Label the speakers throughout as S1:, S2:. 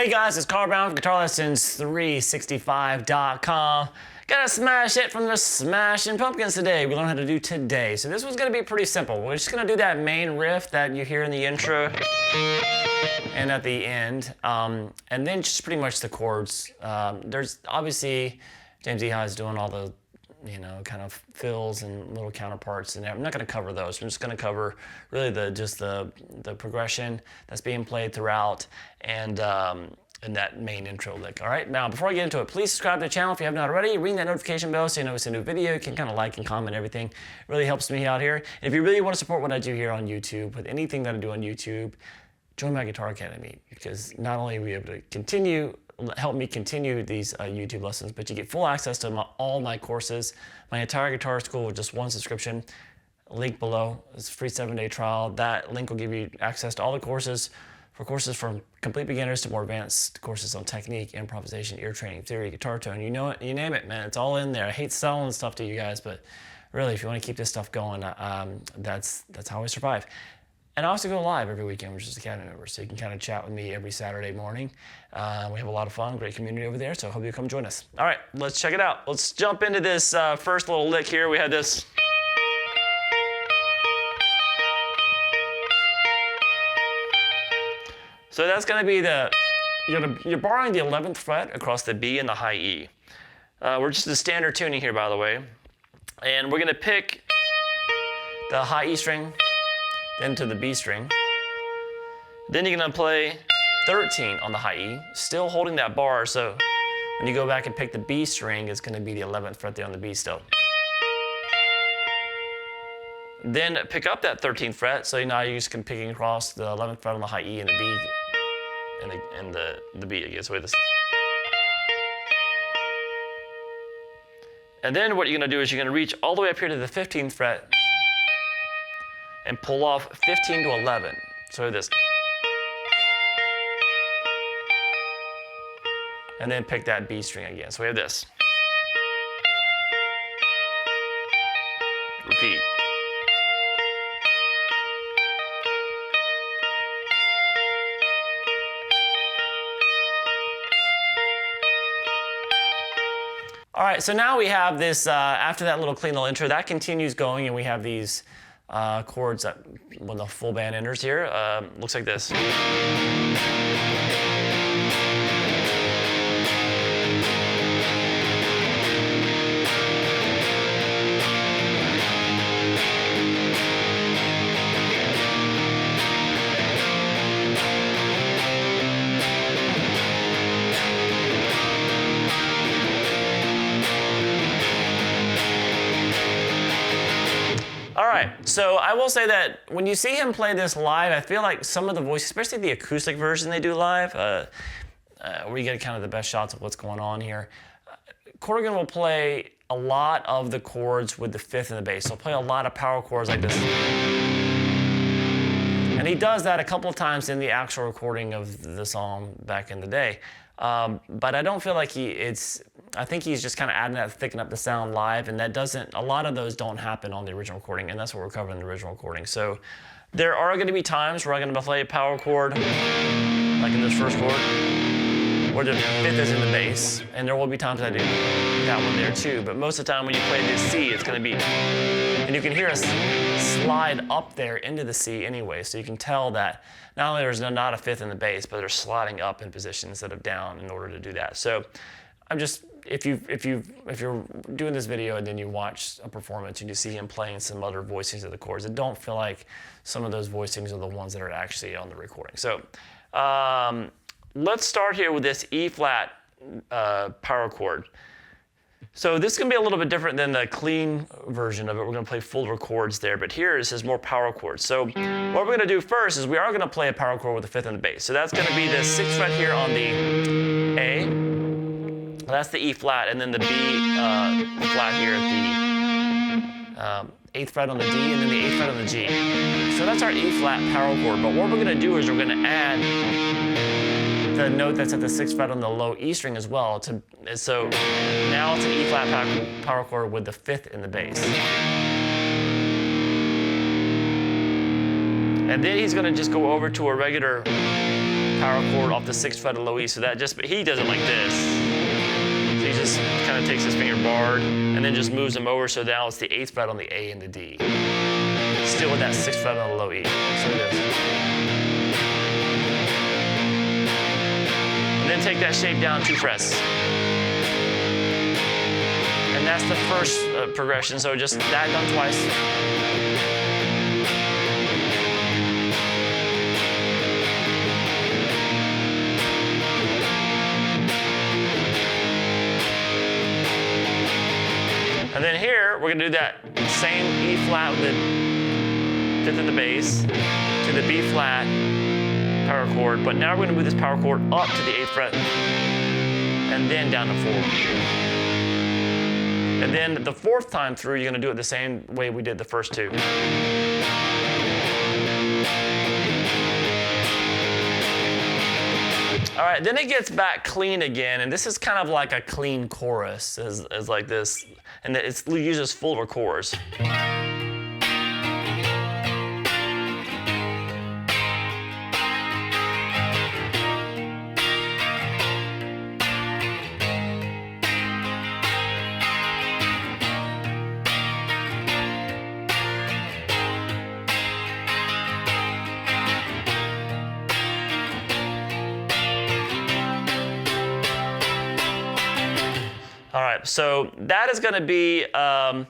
S1: Hey guys, it's Carl Brown from GuitarLessons365.com. Gotta smash it from the Smashing Pumpkins today. We learned how to do today. So this one's gonna be pretty simple. We're just gonna do that main riff that you hear in the intro and at the end. And then just pretty much the chords. There's obviously James Ehi's doing all the kind of fills and little counterparts, and I'm not going to cover those. I'm just going to cover really just the progression that's being played throughout and that main intro lick. All right, now before I get into it, please subscribe to the channel if you have not already. Ring that notification bell so you know it's a new video. You can kind of like and comment everything. It really helps me out here. And if you really want to support what I do here on YouTube, with anything that I do on YouTube, join my Guitar Academy, because not only will you be able to help me continue these YouTube lessons, but you get full access to all my courses, my entire guitar school with just one subscription. Link below. It's a free 7-day trial. That link will give you access to all the courses, for courses from complete beginners to more advanced courses on technique, improvisation, ear training, theory, guitar tone. You know it, you name it, man. It's all in there. I hate selling stuff to you guys, but really, if you want to keep this stuff going, that's how I survive. And I also go live every weekend, which is Academy members, so you can kind of chat with me every Saturday morning. We have a lot of fun, great community over there, so I hope you come join us. All right, let's check it out. Let's jump into this first little lick here. We had this. So that's going to be you're borrowing the 11th fret across the B and the high E. We're just the standard tuning here, by the way. And we're going to pick the high E string, then to the B string. Then you're gonna play 13 on the high E, still holding that bar, so when you go back and pick the B string, it's gonna be the 11th fret there on the B still. Then pick up that 13th fret, so now you're just picking across the 11th fret on the high E and the B, and the B again, so with this. And then what you're gonna do is you're gonna reach all the way up here to the 15th fret, and pull off 15 to 11. So this. And then pick that B string again. So we have this. Repeat. All right, so now we have this, after that little clean little intro, that continues going, and we have these chords that when the full band enters here, looks like this. All right, so I will say that when you see him play this live, I feel like some of the voices, especially the acoustic version they do live, where you get kind of the best shots of what's going on here, Corrigan will play a lot of the chords with the 5th and the bass. So he'll play a lot of power chords like this. And he does that a couple of times in the actual recording of the song back in the day. But I don't feel like I think he's just kind of adding that to thicken up the sound live, and a lot of those don't happen on the original recording, and that's what we're covering in the original recording. So there are going to be times where I'm going to play a power chord, like in this first chord, where the 5th is in the bass, and there will be times I do that one there too, but most of the time when you play this C, it's going to be, and you can hear us slide up there into the C anyway, so you can tell that not only there's not a 5th in the bass, but they're sliding up in position instead of down in order to do that. So I'm just, if you're doing this video and then you watch a performance and you see him playing some other voicings of the chords, it don't feel like some of those voicings are the ones that are actually on the recording. So let's start here with this E flat power chord. So this is going to be a little bit different than the clean version of it. We're going to play fuller chords there, but here it says more power chords. So what we're going to do first is we are going to play a power chord with the 5th and the bass. So that's going to be the 6th fret here on the A. That's the E flat, and then the B flat here at the 8th fret on the D, and then the 8th fret on the G. So that's our E flat power chord. But what we're going to do is we're going to add the note that's at the 6th fret on the low E string as well. So now it's an E flat power chord with the 5th in the bass. And then he's going to just go over to a regular power chord off the 6th fret of low E. So that just, he does it like this. So he just kind of takes his finger barred and then just moves them over. So now it's the 8th fret on the A and the D. Still with that 6th fret on the low E. So it is. And then take that shape down 2 frets. And that's the first progression. So just that done twice. And then here, we're gonna do that same E flat with the 5th in the bass to the B flat power chord, but now we're gonna move this power chord up to the 8th fret and then down to 4. And then the 4th time through, you're gonna do it the same way we did the first 2. All right, then it gets back clean again, and this is kind of like a clean chorus, is like this, and it uses fuller chords. All right, so that is gonna be a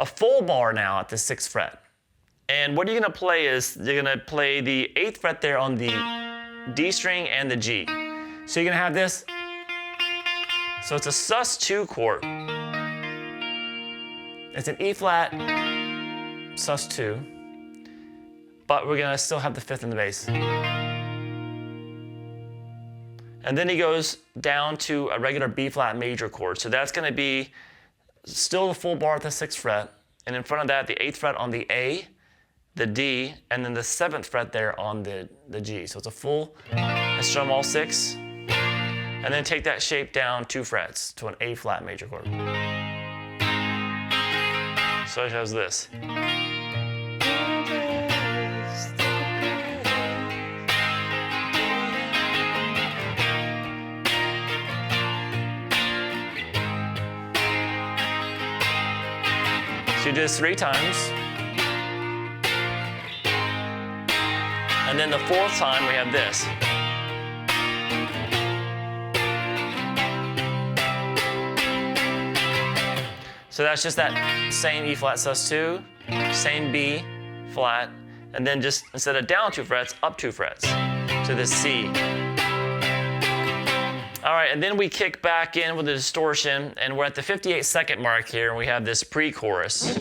S1: full bar now at the 6th fret. And what you're gonna play is, you're gonna play the 8th fret there on the D string and the G. So you're gonna have this, so it's a sus2 chord. It's an E flat, sus2, but we're gonna still have the 5th in the bass. And then he goes down to a regular B flat major chord. So that's gonna be still a full bar at the 6th fret. And in front of that, the 8th fret on the A, the D, and then the 7th fret there on the G. So it's a full, let's strum all 6. And then take that shape down 2 frets to an A flat major chord. So it has this. So you do this 3 times. And then the 4th time we have this. So that's just that same E flat sus2, same B flat, and then just instead of down 2 frets, up 2 frets. So this C. All right, and then we kick back in with the distortion, and we're at the 58-second mark here, and we have this pre-chorus.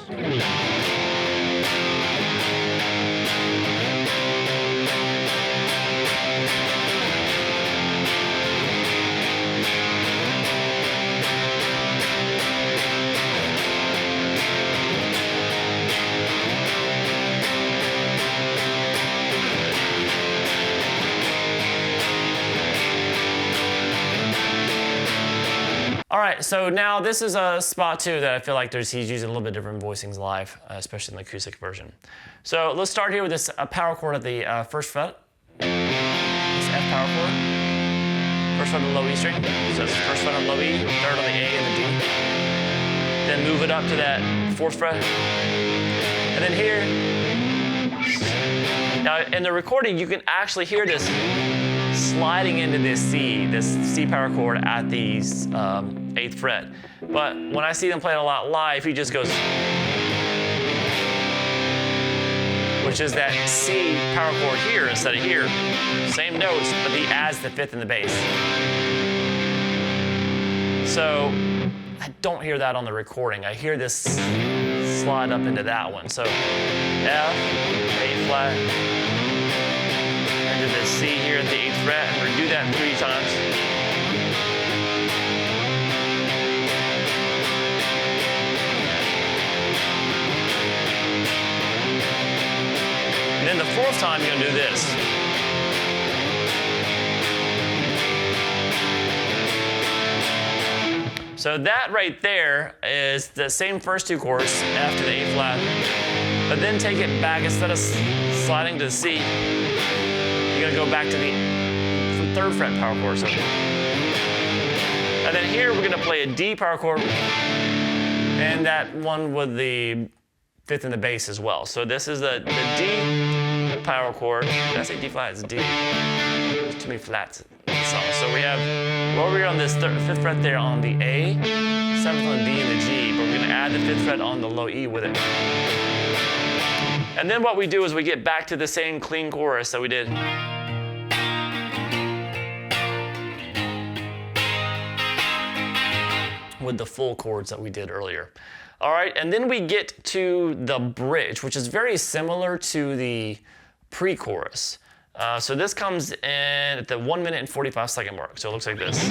S1: All right, so now this is a spot too that I feel like he's using a little bit different voicings live, especially in the acoustic version. So let's start here with this power chord at the 1st fret. This F power chord. 1st fret on the low E string. So it's 1st fret on low E, 3rd on the A and the D. Then move it up to that 4th fret. And then here. Now in the recording, you can actually hear this sliding into this C power chord at the 8th fret. But when I see them play it a lot live, he just goes, which is that C power chord here instead of here. Same notes, but he adds the 5th in the bass. So I don't hear that on the recording. I hear this slide up into that one. So F, A flat, into the C here at the 8th fret, and we're gonna do that 3 times. And then the 4th time, you're gonna do this. So that right there is the same first 2 chords, F to the A flat, but then take it back, instead of sliding to the C, you're gonna go back to the 3rd fret power chord. So, and then here we're gonna play a D power chord, and that one with the 5th in the bass as well. So this is the D power chord. Did I say D flat? It's D. There's too many flats in the song. So we have, we're over here on this 5th fret there on the A, 7th on the D and the G, but we're gonna add the 5th fret on the low E with it. And then what we do is we get back to the same clean chorus that we did. With the full chords that we did earlier. All right, and then we get to the bridge, which is very similar to the pre-chorus. So this comes in at the 1 minute and 45 second mark. So it looks like this.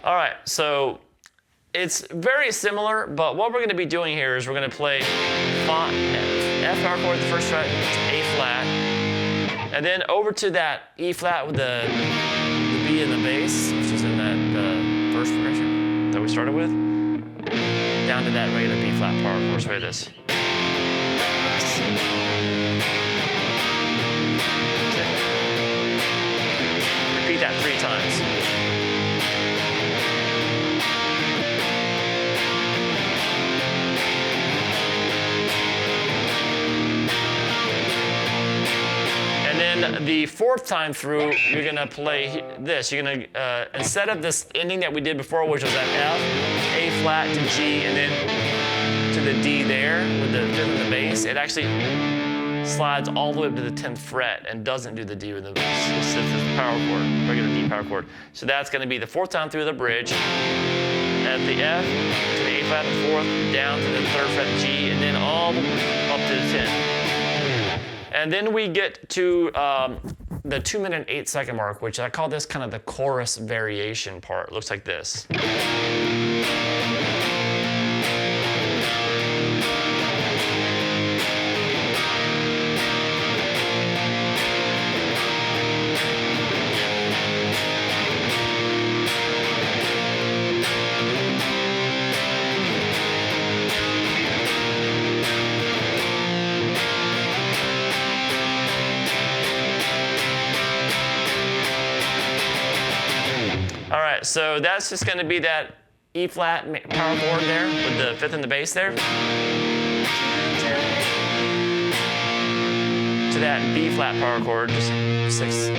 S1: All right, so it's very similar, but what we're going to be doing here is we're going to play F power chord, the 1st fret, to A flat, and then over to that E flat with the B in the bass, which is in that 1st progression that we started with, down to that regular B flat power chord. So this. Repeat that 3 times. The 4th time through, you're gonna play this. You're gonna, instead of this ending that we did before, which was that F, A flat to G, and then to the D there with the 5th in the bass, it actually slides all the way up to the 10th fret and doesn't do the D with the power chord, regular D power chord. So that's gonna be the 4th time through the bridge, at the F, to the A flat and 4th, down to the 3rd fret G, and then all up to the 10th. And then we get to the 2 minute and 8 second mark, which I call this kind of the chorus variation part. It looks like this. All right, so that's just going to be that E flat power chord there with the 5th in the bass there. To that B flat power chord, just 6, 8,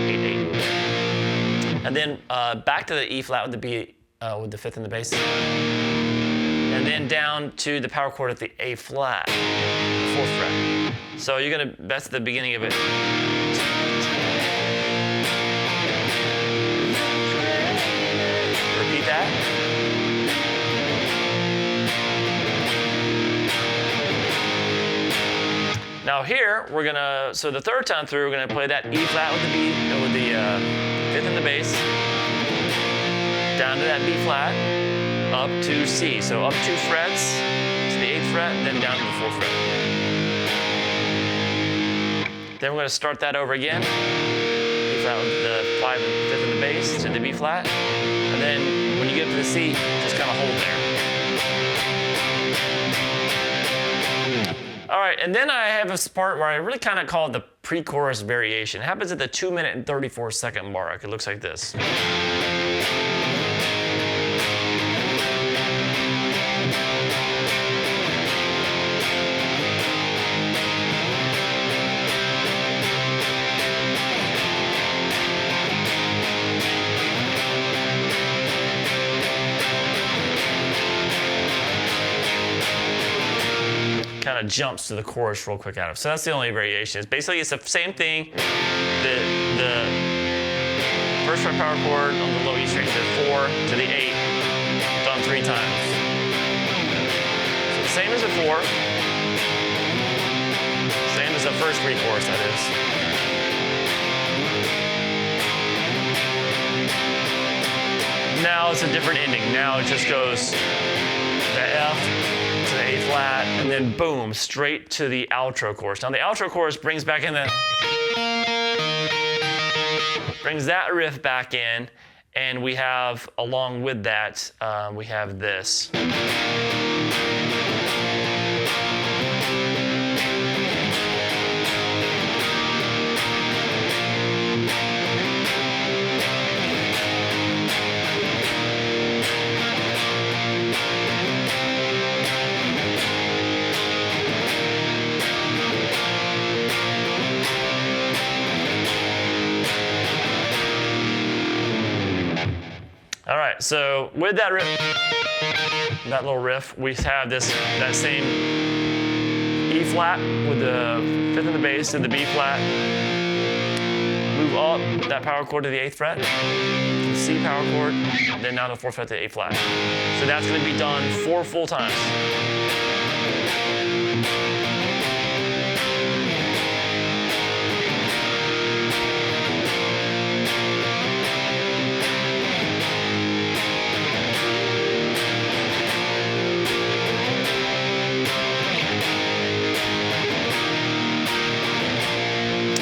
S1: 8. And then back to the E flat with the B with the 5th in the bass. And then down to the power chord at the A flat, 4th fret. So you're going to, that's the beginning of it. Repeat that. Now here, we're gonna, so the 3rd time through, we're gonna play that E flat with the B, with the 5th in the bass, down to that B flat, up to C. So up 2 frets to the 8th fret, then down to the 4th fret. Then we're gonna start that over again. E flat with the 5th in the bass to the B flat. And then when you get up to the C, just kind of hold there. All right, and then I have a part where I really kind of call it the pre-chorus variation. It happens at the 2 minute and 34 second mark. It looks like this. Kind of jumps to the chorus real quick out of. So that's the only variation. It's basically, it's the same thing. The 1st fret power chord on the low E string to the 4 to the 8, done 3 times. So the same as before. Same as the first pre-chorus, that is. now it's a different ending. Now it just goes the F to the A flat, and then boom, straight to the outro chorus. Now the outro chorus brings back in brings that riff back in, and we have, along with that, we have this. All right, so with that riff, that little riff, we have that same E flat with the 5th in the bass to the B flat. Move up that power chord to the 8th fret, the C power chord, then now the 4th fret to the A flat. So that's going to be done 4 full times.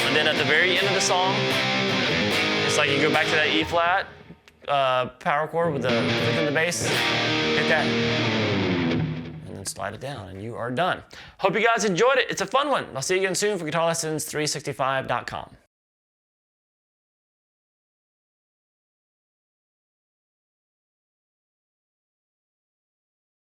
S1: And then at the very end of the song, it's like you go back to that E flat power chord with the 5th in the bass, hit that, and then slide it down, and you are done. Hope you guys enjoyed it. It's a fun one. I'll see you again soon for GuitarLessons365.com.